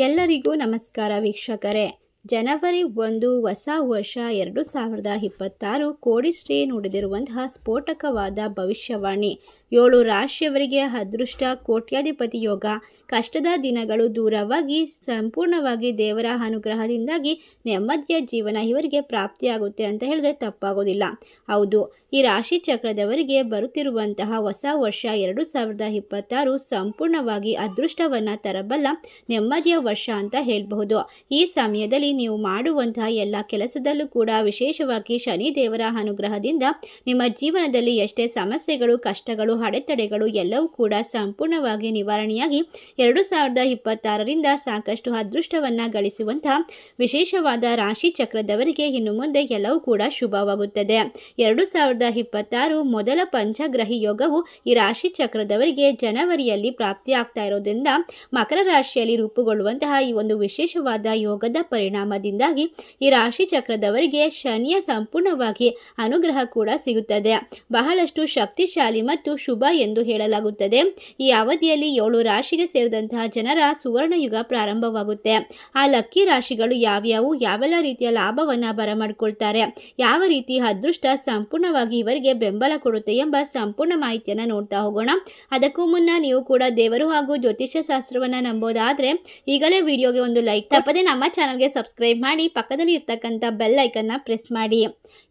ಎಲ್ಲರಿಗೂ ನಮಸ್ಕಾರ ವೀಕ್ಷಕರೇ. ಜನವರಿ 1 ಹೊಸ ವರ್ಷ 2026 ಕೋಡಿಶ್ರೀ ನುಡಿದಿರುವಂತಹ ಸ್ಫೋಟಕವಾದ ಭವಿಷ್ಯವಾಣಿ. 7 ರಾಶಿಯವರಿಗೆ ಅದೃಷ್ಟ, ಕೋಟ್ಯಾಧಿಪತಿ ಯೋಗ, ಕಷ್ಟದ ದಿನಗಳು ದೂರವಾಗಿ ಸಂಪೂರ್ಣವಾಗಿ ದೇವರ ಅನುಗ್ರಹದಿಂದಾಗಿ ನೆಮ್ಮದಿಯ ಜೀವನ ಇವರಿಗೆ ಪ್ರಾಪ್ತಿಯಾಗುತ್ತೆ ಅಂತ ಹೇಳಿದ್ರೆ ತಪ್ಪಾಗೋದಿಲ್ಲ. ಹೌದು, ಈ ರಾಶಿ ಚಕ್ರದವರಿಗೆ ಬರುತ್ತಿರುವಂತಹ ಹೊಸ ವರ್ಷ 2026 ಸಂಪೂರ್ಣವಾಗಿ ಅದೃಷ್ಟವನ್ನು ತರಬಲ್ಲ ನೆಮ್ಮದಿಯ ವರ್ಷ ಅಂತ ಹೇಳಬಹುದು. ಈ ಸಮಯದಲ್ಲಿ ನೀವು ಮಾಡುವಂತಹ ಎಲ್ಲ ಕೆಲಸದಲ್ಲೂ ಕೂಡ ವಿಶೇಷವಾಗಿ ಶನಿ ದೇವರ ಅನುಗ್ರಹದಿಂದ ನಿಮ್ಮ ಜೀವನದಲ್ಲಿ ಎಷ್ಟೇ ಸಮಸ್ಯೆಗಳು, ಕಷ್ಟಗಳು, ಅಡೆತಡೆಗಳು ಎಲ್ಲವೂ ಕೂಡ ಸಂಪೂರ್ಣವಾಗಿ ನಿವಾರಣೆಯಾಗಿ 2026ರಿಂದ ಸಾಕಷ್ಟು ಅದೃಷ್ಟವನ್ನು ಗಳಿಸುವಂತಹ ವಿಶೇಷವಾದ ರಾಶಿ ಚಕ್ರದವರಿಗೆ ಇನ್ನು ಮುಂದೆ ಎಲ್ಲವೂ ಕೂಡ ಶುಭವಾಗುತ್ತದೆ. 2026 ಮೊದಲ ಪಂಚಗ್ರಹಿ ಯೋಗವು ಈ ರಾಶಿ ಚಕ್ರದವರಿಗೆ ಜನವರಿಯಲ್ಲಿ ಪ್ರಾಪ್ತಿಯಾಗ್ತಾ ಇರೋದ್ರಿಂದ ಮಕರ ರಾಶಿಯಲ್ಲಿ ರೂಪುಗೊಳ್ಳುವಂತಹ ಈ ಒಂದು ವಿಶೇಷವಾದ ಯೋಗದ ಪರಿಣಾಮದಿಂದಾಗಿ ಈ ರಾಶಿ ಚಕ್ರದವರಿಗೆ ಶನಿಯ ಸಂಪೂರ್ಣವಾಗಿ ಅನುಗ್ರಹ ಕೂಡ ಸಿಗುತ್ತದೆ. ಬಹಳಷ್ಟು ಶಕ್ತಿಶಾಲಿ ಮತ್ತು ಶುಭ ಎಂದು ಹೇಳಲಾಗುತ್ತದೆ. ಈ ಅವಧಿಯಲ್ಲಿ 7 ರಾಶಿಗೆ ಸೇರಿದಂತಹ ಜನರ ಸುವರ್ಣ ಯುಗ ಪ್ರಾರಂಭವಾಗುತ್ತೆ. ಆ ಲಕ್ಕಿ ರಾಶಿಗಳು ಯಾವ್ಯಾವು, ಯಾವೆಲ್ಲ ರೀತಿಯ ಲಾಭವನ್ನು ಬರಮಾಡಿಕೊಳ್ತಾರೆ, ಯಾವ ರೀತಿ ಅದೃಷ್ಟ ಸಂಪೂರ್ಣವಾಗಿ ಇವರಿಗೆ ಬೆಂಬಲ ಕೊಡುತ್ತೆ ಎಂಬ ಸಂಪೂರ್ಣ ಮಾಹಿತಿಯನ್ನು ನೋಡ್ತಾ ಹೋಗೋಣ. ಅದಕ್ಕೂ ಮುನ್ನ ನೀವು ಕೂಡ ದೇವರು ಹಾಗೂ ಜ್ಯೋತಿಷ್ಯ ಶಾಸ್ತ್ರವನ್ನು ನಂಬೋದಾದರೆ ಈಗಲೇ ವಿಡಿಯೋಗೆ ಒಂದು ಲೈಕ್, ತಪ್ಪದೆ ನಮ್ಮ ಚಾನಲ್ಗೆ ಸಬ್ಸ್ಕ್ರೈಬ್ ಮಾಡಿ, ಪಕ್ಕದಲ್ಲಿ ಇರ್ತಕ್ಕಂಥ ಬೆಲ್ ಐಕನ್ನ ಪ್ರೆಸ್ ಮಾಡಿ.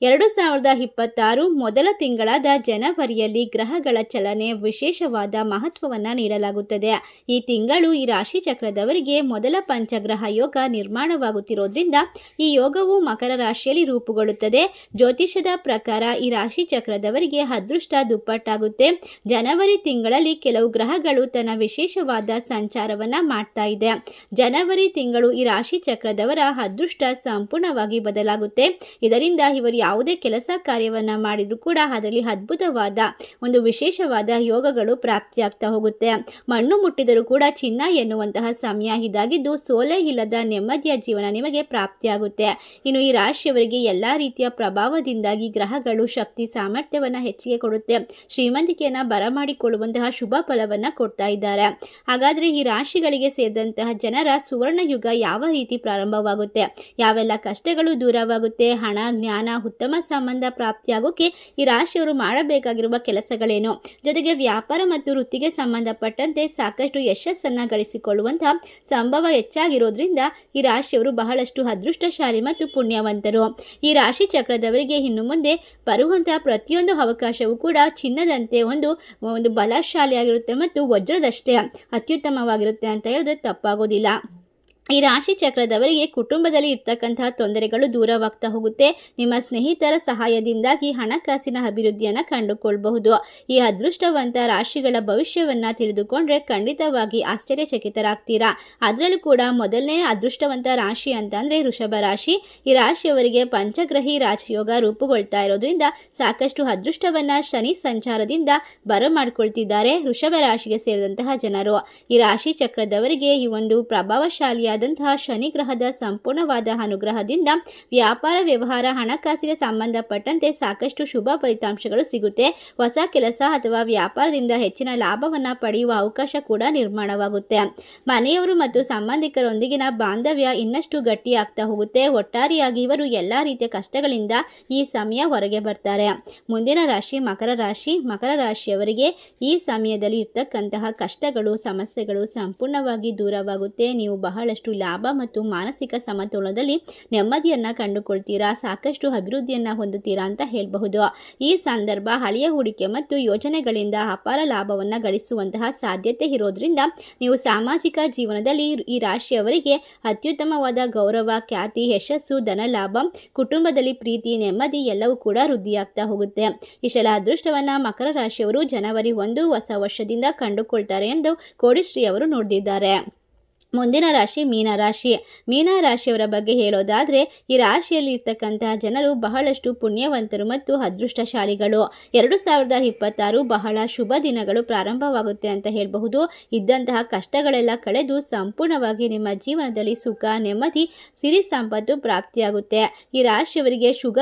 2026 ಮೊದಲ ತಿಂಗಳಾದ ಜನವರಿಯಲ್ಲಿ ಗ್ರಹಗಳ ಚಲನೆ ವಿಶೇಷವಾದ ಮಹತ್ವವನ್ನು ನೀಡಲಾಗುತ್ತದೆ. ಈ ತಿಂಗಳು ಈ ರಾಶಿ ಚಕ್ರದವರಿಗೆ ಮೊದಲ ಪಂಚಗ್ರಹ ಯೋಗ ನಿರ್ಮಾಣವಾಗುತ್ತಿರೋದ್ರಿಂದ ಈ ಯೋಗವು ಮಕರ ರಾಶಿಯಲ್ಲಿ ರೂಪುಗೊಳ್ಳುತ್ತದೆ. ಜ್ಯೋತಿಷ್ಯದ ಪ್ರಕಾರ ಈ ರಾಶಿ ಚಕ್ರದವರಿಗೆ ಅದೃಷ್ಟ ದುಪ್ಪಟ್ಟಾಗುತ್ತೆ. ಜನವರಿ ತಿಂಗಳಲ್ಲಿ ಕೆಲವು ಗ್ರಹಗಳು ತನ್ನ ವಿಶೇಷವಾದ ಸಂಚಾರವನ್ನು ಮಾಡ್ತಾ ಇದೆ. ಜನವರಿ ತಿಂಗಳು ಈ ರಾಶಿ ಚಕ್ರದವರ ಅದೃಷ್ಟ ಸಂಪೂರ್ಣವಾಗಿ ಬದಲಾಗುತ್ತೆ. ಇದರಿಂದ ಇವರು ಯಾವುದೇ ಕೆಲಸ ಕಾರ್ಯವನ್ನು ಮಾಡಿದರೂ ಕೂಡ ಅದರಲ್ಲಿ ಅದ್ಭುತವಾದ ಒಂದು ವಿಶೇಷವಾದ ಯೋಗಗಳು ಪ್ರಾಪ್ತಿಯಾಗ್ತಾ ಹೋಗುತ್ತೆ. ಮಣ್ಣು ಮುಟ್ಟಿದರೂ ಕೂಡ ಚಿನ್ನ ಎನ್ನುವಂತಹ ಸಮಯ ಇದಾಗಿದ್ದು ಸೋಲೆ ಇಲ್ಲದ ನೆಮ್ಮದಿಯ ಜೀವನ ನಿಮಗೆ ಪ್ರಾಪ್ತಿಯಾಗುತ್ತೆ. ಇನ್ನು ಈ ರಾಶಿಯವರಿಗೆ ಎಲ್ಲ ರೀತಿಯ ಪ್ರಭಾವದಿಂದಾಗಿ ಗ್ರಹಗಳು ಶಕ್ತಿ ಸಾಮರ್ಥ್ಯವನ್ನು ಹೆಚ್ಚಿಗೆ ಕೊಡುತ್ತೆ, ಶ್ರೀಮಂತಿಕೆಯನ್ನು ಬರಮಾಡಿಕೊಳ್ಳುವಂತಹ ಶುಭ ಫಲವನ್ನು ಕೊಡ್ತಾ ಇದ್ದಾರೆ. ಹಾಗಾದರೆ ಈ ರಾಶಿಗಳಿಗೆ ಸೇರಿದಂತಹ ಜನರ ಸುವರ್ಣ ಯುಗ ಯಾವ ರೀತಿ ಪ್ರಾರಂಭವಾಗುತ್ತೆ, ಯಾವೆಲ್ಲ ಕಷ್ಟಗಳು ದೂರವಾಗುತ್ತೆ, ಹಣ, ಜ್ಞಾನ, ಉತ್ತಮ ಸಂಬಂಧ ಪ್ರಾಪ್ತಿಯಾಗೋಕೆ ಈ ರಾಶಿಯವರು ಮಾಡಬೇಕಾಗಿರುವ ಕೆಲಸಗಳೇನು, ಜೊತೆಗೆ ವ್ಯಾಪಾರ ಮತ್ತು ವೃತ್ತಿಗೆ ಸಂಬಂಧಪಟ್ಟಂತೆ ಸಾಕಷ್ಟು ಯಶಸ್ಸನ್ನು ಗಳಿಸಿಕೊಳ್ಳುವಂತಹ ಸಂಭವ ಹೆಚ್ಚಾಗಿರೋದ್ರಿಂದ ಈ ರಾಶಿಯವರು ಬಹಳಷ್ಟು ಅದೃಷ್ಟಶಾಲಿ ಮತ್ತು ಪುಣ್ಯವಂತರು. ಈ ರಾಶಿ ಚಕ್ರದವರಿಗೆ ಇನ್ನು ಮುಂದೆ ಬರುವಂತಹ ಪ್ರತಿಯೊಂದು ಅವಕಾಶವೂ ಕೂಡ ಚಿನ್ನದಂತೆ ಒಂದು ಬಲಶಾಲಿಯಾಗಿರುತ್ತೆ ಮತ್ತು ವಜ್ರದಷ್ಟೇ ಅತ್ಯುತ್ತಮವಾಗಿರುತ್ತೆ ಅಂತ ಹೇಳಿದ್ರೆ ತಪ್ಪಾಗೋದಿಲ್ಲ. ಈ ರಾಶಿ ಚಕ್ರದವರಿಗೆ ಕುಟುಂಬದಲ್ಲಿ ಇರ್ತಕ್ಕಂತಹ ತೊಂದರೆಗಳು ದೂರವಾಗ್ತಾ ಹೋಗುತ್ತೆ. ನಿಮ್ಮ ಸ್ನೇಹಿತರ ಸಹಾಯದಿಂದಾಗಿ ಹಣಕಾಸಿನ ಅಭಿವೃದ್ಧಿಯನ್ನು ಕಂಡುಕೊಳ್ಳಬಹುದು. ಈ ಅದೃಷ್ಟವಂತ ರಾಶಿಗಳ ಭವಿಷ್ಯವನ್ನು ತಿಳಿದುಕೊಂಡ್ರೆ ಖಂಡಿತವಾಗಿ ಆಶ್ಚರ್ಯಚಕಿತರಾಗ್ತೀರಾ. ಅದರಲ್ಲೂ ಕೂಡ ಮೊದಲನೇ ಅದೃಷ್ಟವಂತ ರಾಶಿ ಅಂತಂದರೆ ವೃಷಭ ರಾಶಿ. ಈ ರಾಶಿಯವರಿಗೆ ಪಂಚಗ್ರಹಿ ರಾಜಯೋಗ ರೂಪುಗೊಳ್ತಾ ಇರೋದ್ರಿಂದ ಸಾಕಷ್ಟು ಅದೃಷ್ಟವನ್ನು ಶನಿ ಸಂಚಾರದಿಂದ ಬರಮಾಡಿಕೊಳ್ತಿದ್ದಾರೆ ವೃಷಭ ರಾಶಿಗೆ ಸೇರಿದಂತಹ ಜನರು. ಈ ರಾಶಿ ಚಕ್ರದವರಿಗೆ ಈ ಒಂದು ಪ್ರಭಾವಶಾಲಿಯಾದ ಶನಿ ಗ್ರಹದ ಸಂಪೂರ್ಣವಾದ ಅನುಗ್ರಹದಿಂದ ವ್ಯಾಪಾರ, ವ್ಯವಹಾರ, ಹಣಕಾಸಿಗೆ ಸಂಬಂಧಪಟ್ಟಂತೆ ಸಾಕಷ್ಟು ಶುಭ ಫಲಿತಾಂಶಗಳು ಸಿಗುತ್ತೆ. ಹೊಸ ಕೆಲಸ ಅಥವಾ ವ್ಯಾಪಾರದಿಂದ ಹೆಚ್ಚಿನ ಲಾಭವನ್ನು ಪಡೆಯುವ ಅವಕಾಶ ಕೂಡ ನಿರ್ಮಾಣವಾಗುತ್ತೆ. ಮನೆಯವರು ಮತ್ತು ಸಂಬಂಧಿಕರೊಂದಿಗಿನ ಬಾಂಧವ್ಯ ಇನ್ನಷ್ಟು ಗಟ್ಟಿಯಾಗ್ತಾ ಹೋಗುತ್ತೆ. ಒಟ್ಟಾರೆಯಾಗಿ ಇವರು ಎಲ್ಲ ರೀತಿಯ ಕಷ್ಟಗಳಿಂದ ಈ ಸಮಯ ಹೊರಗೆ ಬರ್ತಾರೆ. ಮುಂದಿನ ರಾಶಿ ಮಕರ ರಾಶಿ. ಮಕರ ರಾಶಿಯವರಿಗೆ ಈ ಸಮಯದಲ್ಲಿ ಇರ್ತಕ್ಕಂತಹ ಕಷ್ಟಗಳು, ಸಮಸ್ಯೆಗಳು ಸಂಪೂರ್ಣವಾಗಿ ದೂರವಾಗುತ್ತೆ. ನೀವು ಬಹಳಷ್ಟು ಲಾಭ ಮತ್ತು ಮಾನಸಿಕ ಸಮತೋಲನದಲ್ಲಿ ನೆಮ್ಮದಿಯನ್ನು ಕಂಡುಕೊಳ್ತೀರಾ, ಸಾಕಷ್ಟು ಅಭಿವೃದ್ಧಿಯನ್ನು ಹೊಂದುತ್ತೀರಾ ಅಂತ ಹೇಳಬಹುದು. ಈ ಸಂದರ್ಭ ಹಳೆಯ ಹೂಡಿಕೆ ಮತ್ತು ಯೋಜನೆಗಳಿಂದ ಅಪಾರ ಲಾಭವನ್ನು ಗಳಿಸುವಂತಹ ಸಾಧ್ಯತೆ ಇರೋದ್ರಿಂದ ನೀವು ಸಾಮಾಜಿಕ ಜೀವನದಲ್ಲಿ ಈ ರಾಶಿಯವರಿಗೆ ಅತ್ಯುತ್ತಮವಾದ ಗೌರವ, ಖ್ಯಾತಿ, ಯಶಸ್ಸು, ಧನಲಾಭ, ಕುಟುಂಬದಲ್ಲಿ ಪ್ರೀತಿ, ನೆಮ್ಮದಿ ಎಲ್ಲವೂ ಕೂಡ ವೃದ್ಧಿಯಾಗ್ತಾ ಹೋಗುತ್ತೆ. ಇಷ್ಟೆಲ್ಲ ಅದೃಷ್ಟವನ್ನು ಮಕರ ರಾಶಿಯವರು ಜನವರಿ 1 ಹೊಸ ವರ್ಷದಿಂದ ಕಂಡುಕೊಳ್ತಾರೆ ಎಂದು ಕೋಡಿಶ್ರೀ ಅವರು ನುಡಿದಿದ್ದಾರೆ. ಮುಂದಿನ ರಾಶಿ ಮೀನರಾಶಿ. ಮೀನರಾಶಿಯವರ ಬಗ್ಗೆ ಹೇಳೋದಾದರೆ ಈ ರಾಶಿಯಲ್ಲಿ ಇರ್ತಕ್ಕಂತಹ ಜನರು ಬಹಳಷ್ಟು ಪುಣ್ಯವಂತರು ಮತ್ತು ಅದೃಷ್ಟಶಾಲಿಗಳು. 2026 ಬಹಳ ಶುಭ ದಿನಗಳು ಪ್ರಾರಂಭವಾಗುತ್ತೆ ಅಂತ ಹೇಳಬಹುದು. ಇದ್ದಂತಹ ಕಷ್ಟಗಳೆಲ್ಲ ಕಳೆದು ಸಂಪೂರ್ಣವಾಗಿ ನಿಮ್ಮ ಜೀವನದಲ್ಲಿ ಸುಖ, ನೆಮ್ಮದಿ, ಸಿರಿ ಸಂಪತ್ತು ಪ್ರಾಪ್ತಿಯಾಗುತ್ತೆ. ಈ ರಾಶಿಯವರಿಗೆ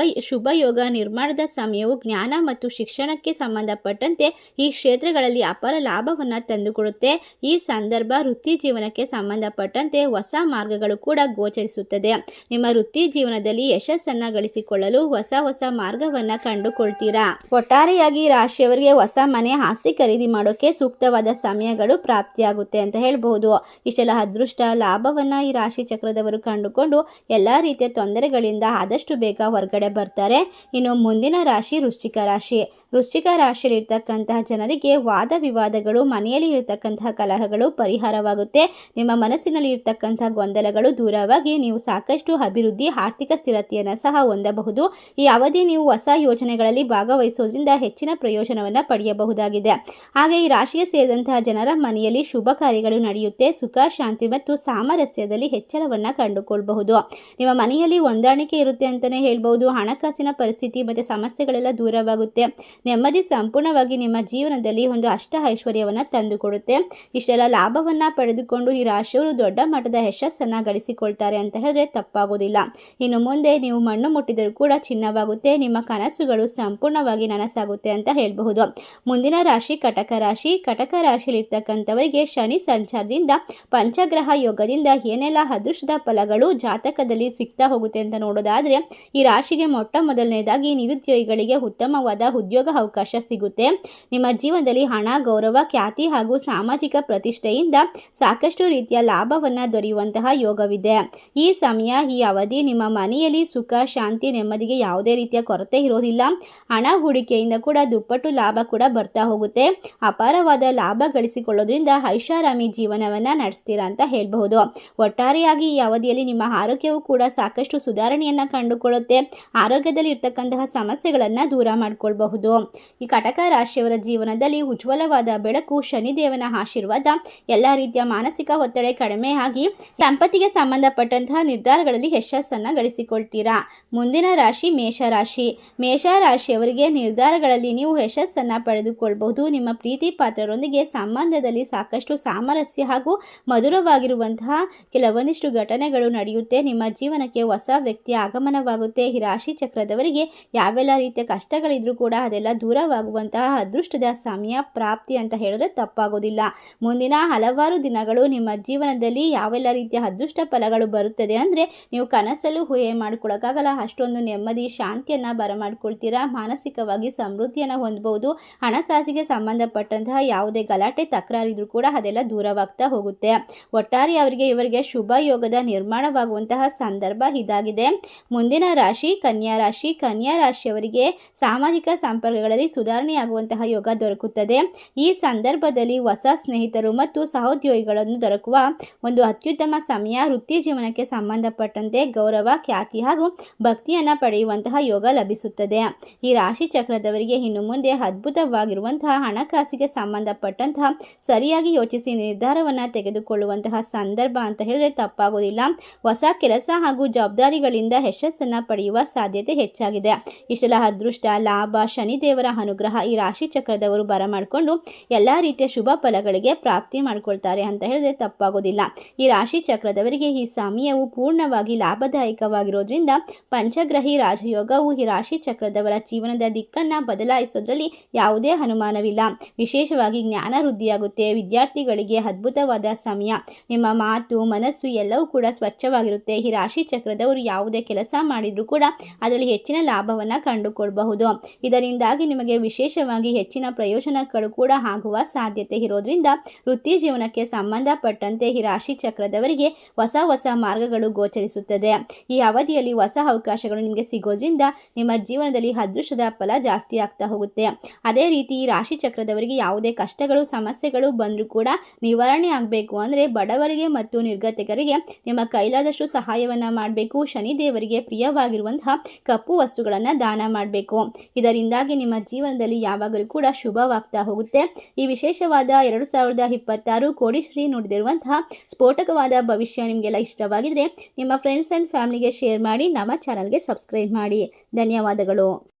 ಶುಭ ಯೋಗ ನಿರ್ಮಾಣದ ಸಮಯವು ಜ್ಞಾನ ಮತ್ತು ಶಿಕ್ಷಣಕ್ಕೆ ಸಂಬಂಧಪಟ್ಟಂತೆ ಈ ಕ್ಷೇತ್ರಗಳಲ್ಲಿ ಅಪಾರ ಲಾಭವನ್ನು ತಂದುಕೊಡುತ್ತೆ. ಈ ಸಂದರ್ಭ ವೃತ್ತಿ ಜೀವನಕ್ಕೆ ಸಂಬಂಧ ಸಂಬಂಧಪಟ್ಟಂತೆ ಹೊಸ ಮಾರ್ಗಗಳು ಕೂಡ ಗೋಚರಿಸುತ್ತದೆ. ನಿಮ್ಮ ವೃತ್ತಿ ಜೀವನದಲ್ಲಿ ಯಶಸ್ಸನ್ನು ಗಳಿಸಿಕೊಳ್ಳಲು ಹೊಸ ಮಾರ್ಗವನ್ನು ಕಂಡುಕೊಳ್ತೀರಾ. ಒಟ್ಟಾರೆಯಾಗಿ ರಾಶಿಯವರಿಗೆ ಹೊಸ ಮನೆ ಆಸ್ತಿ ಖರೀದಿ ಮಾಡೋಕೆ ಸೂಕ್ತವಾದ ಸಮಯಗಳು ಪ್ರಾಪ್ತಿಯಾಗುತ್ತೆ ಅಂತ ಹೇಳ್ಬಹುದು. ಇಷ್ಟೆಲ್ಲ ಅದೃಷ್ಟ ಲಾಭವನ್ನು ಈ ರಾಶಿ ಚಕ್ರದವರು ಕಂಡುಕೊಂಡು ಎಲ್ಲ ರೀತಿಯ ತೊಂದರೆಗಳಿಂದ ಆದಷ್ಟು ಬೇಗ ಹೊರಗಡೆ ಬರ್ತಾರೆ. ಇನ್ನು ಮುಂದಿನ ರಾಶಿ ವೃಶ್ಚಿಕ ರಾಶಿ. ವೃಶ್ಚಿಕ ರಾಶಿಯಲ್ಲಿರ್ತಕ್ಕಂತಹ ಜನರಿಗೆ ವಾದ ವಿವಾದಗಳು, ಮನೆಯಲ್ಲಿ ಇರ್ತಕ್ಕಂತಹ ಕಲಹಗಳು ಪರಿಹಾರವಾಗುತ್ತೆ. ನಿಮ್ಮ ಮನಸ್ಸಿನಲ್ಲಿ ಇರ್ತಕ್ಕಂತಹ ಗೊಂದಲಗಳು ದೂರವಾಗಿ ನೀವು ಸಾಕಷ್ಟು ಅಭಿವೃದ್ಧಿ, ಆರ್ಥಿಕ ಸ್ಥಿರತೆಯನ್ನು ಸಹ ಹೊಂದಬಹುದು. ಈ ಅವಧಿ ನೀವು ಹೊಸ ಯೋಜನೆಗಳಲ್ಲಿ ಭಾಗವಹಿಸೋದ್ರಿಂದ ಹೆಚ್ಚಿನ ಪ್ರಯೋಜನವನ್ನು ಪಡೆಯಬಹುದಾಗಿದೆ. ಹಾಗೆ ಈ ರಾಶಿಗೆ ಸೇರಿದಂತಹ ಜನರ ಮನೆಯಲ್ಲಿ ಶುಭ ಕಾರ್ಯಗಳು ನಡೆಯುತ್ತೆ. ಸುಖ, ಶಾಂತಿ ಮತ್ತು ಸಾಮರಸ್ಯದಲ್ಲಿ ಹೆಚ್ಚಳವನ್ನು ಕಂಡುಕೊಳ್ಳಬಹುದು. ನಿಮ್ಮ ಮನೆಯಲ್ಲಿ ಹೊಂದಾಣಿಕೆ ಇರುತ್ತೆ ಅಂತಲೇ ಹೇಳ್ಬೋದು. ಹಣಕಾಸಿನ ಪರಿಸ್ಥಿತಿ ಮತ್ತು ಸಮಸ್ಯೆಗಳೆಲ್ಲ ದೂರವಾಗುತ್ತೆ. ನೆಮ್ಮದಿ ಸಂಪೂರ್ಣವಾಗಿ ನಿಮ್ಮ ಜೀವನದಲ್ಲಿ ಒಂದು ಅಷ್ಟ ಐಶ್ವರ್ಯವನ್ನು ತಂದುಕೊಡುತ್ತೆ. ಇಷ್ಟೆಲ್ಲ ಲಾಭವನ್ನು ಪಡೆದುಕೊಂಡು ಈ ರಾಶಿಯವರು ದೊಡ್ಡ ಮಟ್ಟದ ಯಶಸ್ಸನ್ನು ಗಳಿಸಿಕೊಳ್ತಾರೆ ಅಂತ ಹೇಳಿದ್ರೆ ತಪ್ಪಾಗೋದಿಲ್ಲ. ಇನ್ನು ಮುಂದೆ ನೀವು ಮಣ್ಣು ಮುಟ್ಟಿದರೂ ಕೂಡ ಚಿನ್ನವಾಗುತ್ತೆ. ನಿಮ್ಮ ಕನಸುಗಳು ಸಂಪೂರ್ಣವಾಗಿ ನನಸಾಗುತ್ತೆ ಅಂತ ಹೇಳಬಹುದು. ಮುಂದಿನ ರಾಶಿ ಕಟಕ ರಾಶಿ. ಕಟಕ ರಾಶಿಯಲ್ಲಿರ್ತಕ್ಕಂಥವರಿಗೆ ಶನಿ ಸಂಚಾರದಿಂದ, ಪಂಚಗ್ರಹ ಯೋಗದಿಂದ ಏನೆಲ್ಲ ಅದೃಷ್ಟದ ಫಲಗಳು ಜಾತಕದಲ್ಲಿ ಸಿಗ್ತಾ ಹೋಗುತ್ತೆ ಅಂತ ನೋಡೋದಾದ್ರೆ, ಈ ರಾಶಿಗೆ ಮೊಟ್ಟ ಮೊದಲನೇದಾಗಿ ನಿರುದ್ಯೋಗಿಗಳಿಗೆ ಉತ್ತಮವಾದ ಉದ್ಯೋಗ ಅವಕಾಶ ಸಿಗುತ್ತೆ. ನಿಮ್ಮ ಜೀವನದಲ್ಲಿ ಹಣ, ಗೌರವ, ಖ್ಯಾತಿ ಹಾಗೂ ಸಾಮಾಜಿಕ ಪ್ರತಿಷ್ಠೆಯಿಂದ ಸಾಕಷ್ಟು ರೀತಿಯ ಲಾಭವನ್ನು ದೊರೆಯುವಂತಹ ಯೋಗವಿದೆ. ಈ ಸಮಯ, ಈ ಅವಧಿ ನಿಮ್ಮ ಮನೆಯಲ್ಲಿ ಸುಖ, ಶಾಂತಿ, ನೆಮ್ಮದಿಗೆ ಯಾವುದೇ ರೀತಿಯ ಕೊರತೆ ಇರೋದಿಲ್ಲ. ಹಣ ಹೂಡಿಕೆಯಿಂದ ಕೂಡ ದುಪ್ಪಟ್ಟು ಲಾಭ ಕೂಡ ಬರ್ತಾ ಹೋಗುತ್ತೆ. ಅಪಾರವಾದ ಲಾಭ ಗಳಿಸಿಕೊಳ್ಳೋದ್ರಿಂದ ಐಷಾರಾಮಿ ಜೀವನವನ್ನು ನಡೆಸ್ತೀರಾ ಅಂತ ಹೇಳಬಹುದು. ಒಟ್ಟಾರೆಯಾಗಿ ಈ ಅವಧಿಯಲ್ಲಿ ನಿಮ್ಮ ಆರೋಗ್ಯವು ಕೂಡ ಸಾಕಷ್ಟು ಸುಧಾರಣೆಯನ್ನು ಕಂಡುಕೊಳ್ಳುತ್ತೆ. ಆರೋಗ್ಯದಲ್ಲಿ ಇರ್ತಕ್ಕಂತಹ ಸಮಸ್ಯೆಗಳನ್ನು ದೂರ ಮಾಡಿಕೊಳ್ಬಹುದು. ಈ ಕಟಕ ರಾಶಿಯವರ ಜೀವನದಲ್ಲಿ ಉಜ್ವಲವಾದ ಬೆಳಕು, ಶನಿದೇವನ ಆಶೀರ್ವಾದ, ಎಲ್ಲ ರೀತಿಯ ಮಾನಸಿಕ ಒತ್ತಡ ಕಡಿಮೆ ಆಗಿ ಸಂಪತ್ತಿಗೆ ಸಂಬಂಧಪಟ್ಟಂತಹ ನಿರ್ಧಾರಗಳಲ್ಲಿ ಯಶಸ್ಸನ್ನು ಗಳಿಸಿಕೊಳ್ತೀರಾ. ಮುಂದಿನ ರಾಶಿ ಮೇಷರಾಶಿ. ಮೇಷರಾಶಿಯವರಿಗೆ ನಿರ್ಧಾರಗಳಲ್ಲಿ ನೀವು ಯಶಸ್ಸನ್ನು ಪಡೆದುಕೊಳ್ಳಬಹುದು. ನಿಮ್ಮ ಪ್ರೀತಿ ಪಾತ್ರರೊಂದಿಗೆ ಸಂಬಂಧದಲ್ಲಿ ಸಾಕಷ್ಟು ಸಾಮರಸ್ಯ ಹಾಗೂ ಮಧುರವಾಗಿರುವಂತಹ ಕೆಲವೊಂದಿಷ್ಟು ಘಟನೆಗಳು ನಡೆಯುತ್ತೆ. ನಿಮ್ಮ ಜೀವನಕ್ಕೆ ಹೊಸ ವ್ಯಕ್ತಿಯ ಆಗಮನವಾಗುತ್ತೆ. ಈ ರಾಶಿ ಚಕ್ರದವರಿಗೆ ಯಾವೆಲ್ಲ ರೀತಿಯ ಕಷ್ಟಗಳಿದ್ರೂ ಕೂಡ ಅದೆಲ್ಲ ದೂರವಾಗುವಂತಹ ಅದೃಷ್ಟದ ಸಮಯ ಪ್ರಾಪ್ತಿ ಅಂತ ಹೇಳಿದ್ರೆ ತಪ್ಪಾಗೋದಿಲ್ಲ. ಮುಂದಿನ ಹಲವಾರು ದಿನಗಳು ನಿಮ್ಮ ಜೀವನದಲ್ಲಿ ಯಾವೆಲ್ಲ ರೀತಿಯ ಅದೃಷ್ಟ ಫಲಗಳು ಬರುತ್ತದೆ ಅಂದರೆ, ನೀವು ಕನಸಲ್ಲೂ ಊಹೆ ಮಾಡ್ಕೊಳ್ಳೋಕ್ಕಾಗಲ್ಲ ಅಷ್ಟೊಂದು ನೆಮ್ಮದಿ, ಶಾಂತಿಯನ್ನು ಬರಮಾಡ್ಕೊಳ್ತೀರಾ. ಮಾನಸಿಕವಾಗಿ ಸಮೃದ್ಧಿಯನ್ನು ಹೊಂದಬಹುದು. ಹಣಕಾಸಿಗೆ ಸಂಬಂಧಪಟ್ಟಂತಹ ಯಾವುದೇ ಗಲಾಟೆ ತಕರಾರಿದ್ರೂ ಕೂಡ ಅದೆಲ್ಲ ದೂರವಾಗ್ತಾ ಹೋಗುತ್ತೆ. ಒಟ್ಟಾರೆ ಇವರಿಗೆ ಶುಭ ಯೋಗದ ನಿರ್ಮಾಣವಾಗುವಂತಹ ಸಂದರ್ಭ ಇದಾಗಿದೆ. ಮುಂದಿನ ರಾಶಿ ಕನ್ಯಾ ರಾಶಿ. ಕನ್ಯಾ ರಾಶಿಯವರಿಗೆ ಸಾಮಾಜಿಕ ಸಂಪರ್ಕಗಳಲ್ಲಿ ಸುಧಾರಣೆಯಾಗುವಂತಹ ಯೋಗ ದೊರಕುತ್ತದೆ. ಈ ಸಂದರ್ಭದಲ್ಲಿ ಹೊಸ ಸ್ನೇಹಿತರು ಮತ್ತು ಸಹೋದ್ಯೋಗಿಗಳನ್ನು ದೊರಕುವ ಒಂದು ಅತ್ಯುತ್ತಮ ಸಮಯ. ವೃತ್ತಿ ಜೀವನಕ್ಕೆ ಸಂಬಂಧಪಟ್ಟಂತೆ ಗೌರವ, ಖ್ಯಾತಿ ಹಾಗೂ ಭಕ್ತಿಯನ್ನು ಪಡೆಯುವಂತಹ ಯೋಗ ಲಭಿಸುತ್ತದೆ. ಈ ರಾಶಿ ಚಕ್ರದವರಿಗೆ ಇನ್ನು ಮುಂದೆ ಅದ್ಭುತವಾಗಿರುವಂತಹ ಹಣಕಾಸಿಗೆ ಸಂಬಂಧಪಟ್ಟಂತಹ ಸರಿಯಾಗಿ ಯೋಚಿಸಿ ನಿರ್ಧಾರವನ್ನು ತೆಗೆದುಕೊಳ್ಳುವಂತಹ ಸಂದರ್ಭ ಅಂತ ಹೇಳಿದ್ರೆ ತಪ್ಪಾಗೋದಿಲ್ಲ. ಹೊಸ ಕೆಲಸ ಹಾಗೂ ಜವಾಬ್ದಾರಿಗಳಿಂದ ಯಶಸ್ಸನ್ನು ಪಡೆಯುವ ಸಾಧ್ಯತೆ ಹೆಚ್ಚಾಗಿದೆ. ಇಷ್ಟೆಲ್ಲ ಅದೃಷ್ಟ, ಲಾಭ, ಶನಿದೇವರ ಅನುಗ್ರಹ ಈ ರಾಶಿ ಚಕ್ರದವರು ಬರಮಾಡಿಕೊಂಡು ಎಲ್ಲ ರೀತಿಯ ಶುಭ ಫಲಗಳಿಗೆ ಪ್ರಾಪ್ತಿ ಮಾಡ್ಕೊಳ್ತಾರೆ ಅಂತ ಹೇಳಿದ್ರೆ ತಪ್ಪಾಗೋದಿಲ್ಲ. ಈ ರಾಶಿ ಚಕ್ರದವರಿಗೆ ಈ ಸಮಯವು ಪೂರ್ಣವಾಗಿ ಲಾಭದಾಯಕವಾಗಿರೋದ್ರಿಂದ ಪಂಚಗ್ರಹಿ ರಾಜಯೋಗವು ಈ ರಾಶಿ ಚಕ್ರದವರ ಜೀವನದ ದಿಕ್ಕನ್ನು ಬದಲಾಯಿಸೋದ್ರಲ್ಲಿ ಯಾವುದೇ ಅನುಮಾನವಿಲ್ಲ. ವಿಶೇಷವಾಗಿ ಜ್ಞಾನ ವೃದ್ಧಿಯಾಗುತ್ತೆ. ವಿದ್ಯಾರ್ಥಿಗಳಿಗೆ ಅದ್ಭುತವಾದ ಸಮಯ. ನಿಮ್ಮ ಮಾತು, ಮನಸ್ಸು ಎಲ್ಲವೂ ಕೂಡ ಸ್ವಚ್ಛವಾಗಿರುತ್ತೆ. ಈ ರಾಶಿ ಚಕ್ರದವರು ಯಾವುದೇ ಕೆಲಸ ಮಾಡಿದರೂ ಕೂಡ ಅದರಲ್ಲಿ ಹೆಚ್ಚಿನ ಲಾಭವನ್ನು ಕಂಡುಕೊಳ್ಳಬಹುದು. ಇದರಿಂದಾಗಿ ನಿಮಗೆ ವಿಶೇಷವಾಗಿ ಹೆಚ್ಚಿನ ಪ್ರಯೋಜನಗಳು ಕೂಡ ಆಗುವ ಸಾಧ್ಯತೆ ಇರೋದ್ರಿಂದ ವೃತ್ತಿ ಜೀವನಕ್ಕೆ ಸಂಬಂಧಪಟ್ಟಂತೆ ಈ ರಾಶಿ ಚಕ್ರದವರಿಗೆ ಹೊಸ ಮಾರ್ಗಗಳು ಗೋಚರಿಸುತ್ತದೆ. ಈ ಅವಧಿಯಲ್ಲಿ ಹೊಸ ಅವಕಾಶಗಳು ನಿಮಗೆ ಸಿಗೋದ್ರಿಂದ ನಿಮ್ಮ ಜೀವನದಲ್ಲಿ ಅದೃಷ್ಟದ ಫಲ ಜಾಸ್ತಿ ಆಗ್ತಾ ಹೋಗುತ್ತೆ. ಅದೇ ರೀತಿ ಈ ರಾಶಿ ಚಕ್ರದವರಿಗೆ ಯಾವುದೇ ಕಷ್ಟಗಳು, ಸಮಸ್ಯೆಗಳು ಬಂದರೂ ಕೂಡ ನಿವಾರಣೆ ಆಗಬೇಕು ಅಂದರೆ ಬಡವರಿಗೆ ಮತ್ತು ನಿರ್ಗತಿಕರಿಗೆ ನಿಮ್ಮ ಕೈಲಾದಷ್ಟು ಸಹಾಯವನ್ನು ಮಾಡಬೇಕು. ಶನಿದೇವರಿಗೆ ಪ್ರಿಯವಾಗಿರುವಂತಹ ಕಪ್ಪು ವಸ್ತುಗಳನ್ನು ದಾನ ಮಾಡಬೇಕು. ಇದರಿಂದಾಗಿ ನಿಮ್ಮ ಜೀವನದಲ್ಲಿ ಯಾವಾಗಲೂ ಕೂಡ ಶುಭವಾಗ್ತಾ ಹೋಗುತ್ತೆ. ಈ ವಿಶೇಷವಾದ 2026 ಕೋಡಿಶ್ರೀ ನುಡಿದಿರುವಂತಹ ಸ್ಫೋಟಕವಾದ ಭವಿಷ್ಯ ನಿಮಗೆಲ್ಲ ಇಷ್ಟವಾಗಿದ್ರೆ ನಿಮ್ಮ ಫ್ರೆಂಡ್ಸ್ ಆ್ಯಂಡ್ ಫ್ಯಾಮಿಲಿಗೆ ಶೇರ್ ಮಾಡಿ. ನಮ್ಮ ಚಾನಲ್ಗೆ ಸಬ್ಸ್ಕ್ರೈಬ್ ಮಾಡಿ. ಧನ್ಯವಾದಗಳು.